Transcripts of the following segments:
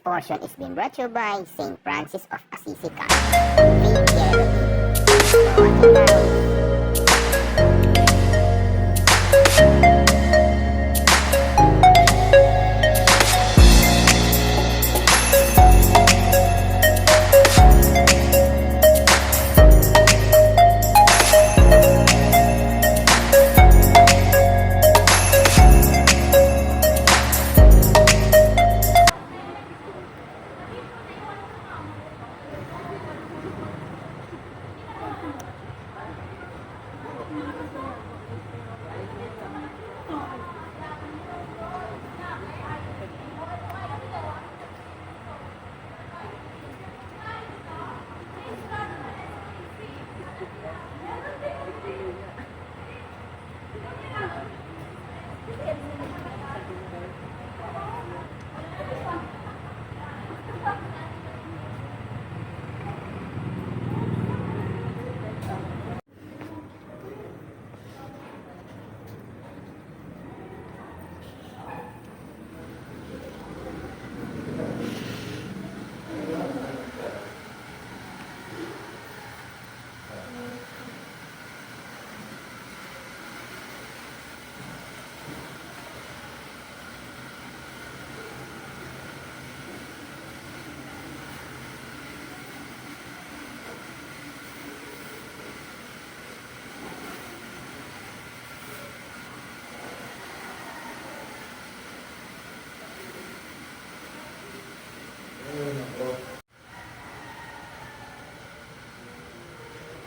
portion is being brought to you by St. Francis of Assisi College. Faith Guerrero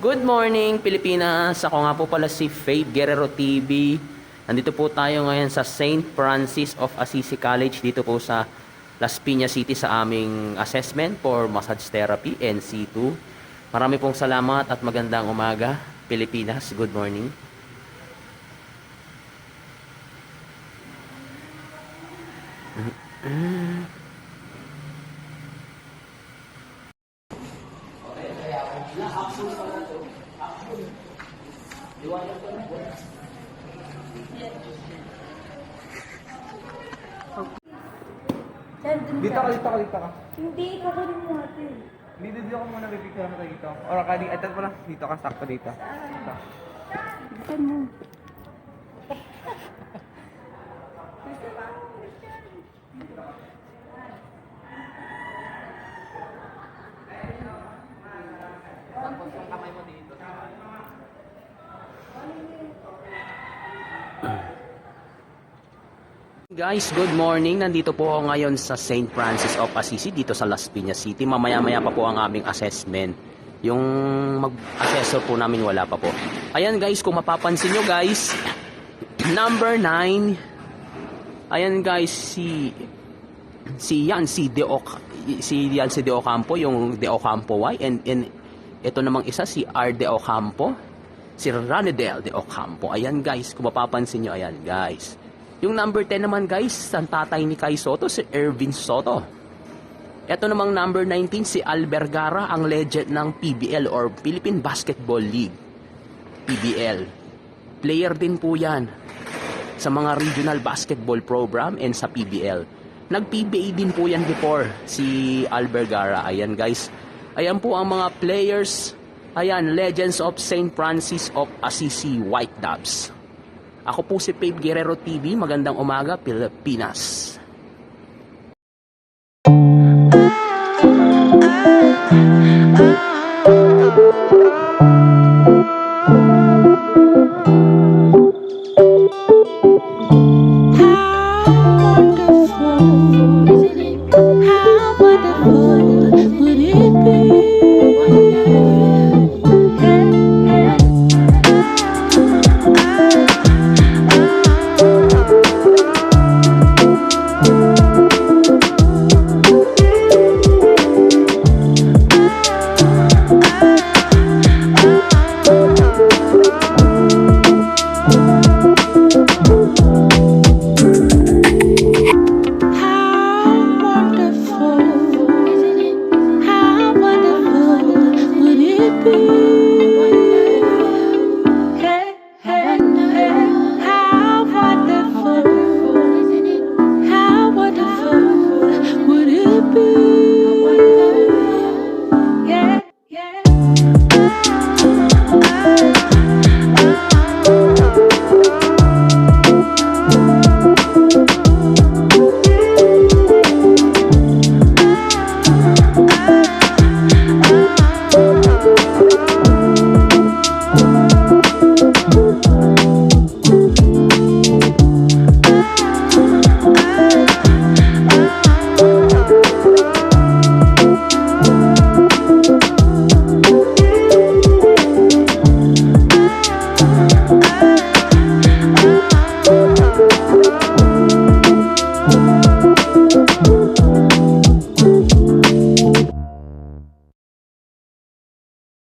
Good morning, Pilipinas! Ako nga po pala si Faith Guerrero TV. Nandito po tayo ngayon sa St. Francis of Assisi College dito po sa Las Piñas City sa aming assessment for massage therapy NC2. Marami pong salamat at magandang umaga, Pilipinas. Good morning. Dito ka. Hindi, kukunin mo natin. Dito ako muna pipicture mo dito. Or kadi, ito pa lang. Dito ka, sakto dito. Dito. Bitan mo. Guys, good morning. Nandito po ako ngayon sa St. Francis of Assisi dito sa Las Piñas City. Mamaya-maya pa po ang aming assessment. Yung mag-assessor po namin wala pa po. Ayan guys, kung mapapansin nyo guys, number 9. Ayan guys, si Yancy De Ocampo, yung De Ocampo Y. And ito namang isa, si R. De Ocampo. Si Ranedel De Ocampo. Ayan guys, kung mapapansin nyo, ayan guys. Yung number 10 naman guys, ang tatay ni Kai Soto, si Ervin Soto. Ito namang number 19, si Al Vergara, ang legend ng PBL or Philippine Basketball League. PBL. Player din po yan sa mga regional basketball program and sa PBL. Nag-PBA din po yan before, si Al Vergara. Ayan guys. Ayan po ang mga players. Ayan, Legends of St. Francis of Assisi White Doves. Ako po si Faith Guerrero TV. Magandang umaga, Pilipinas.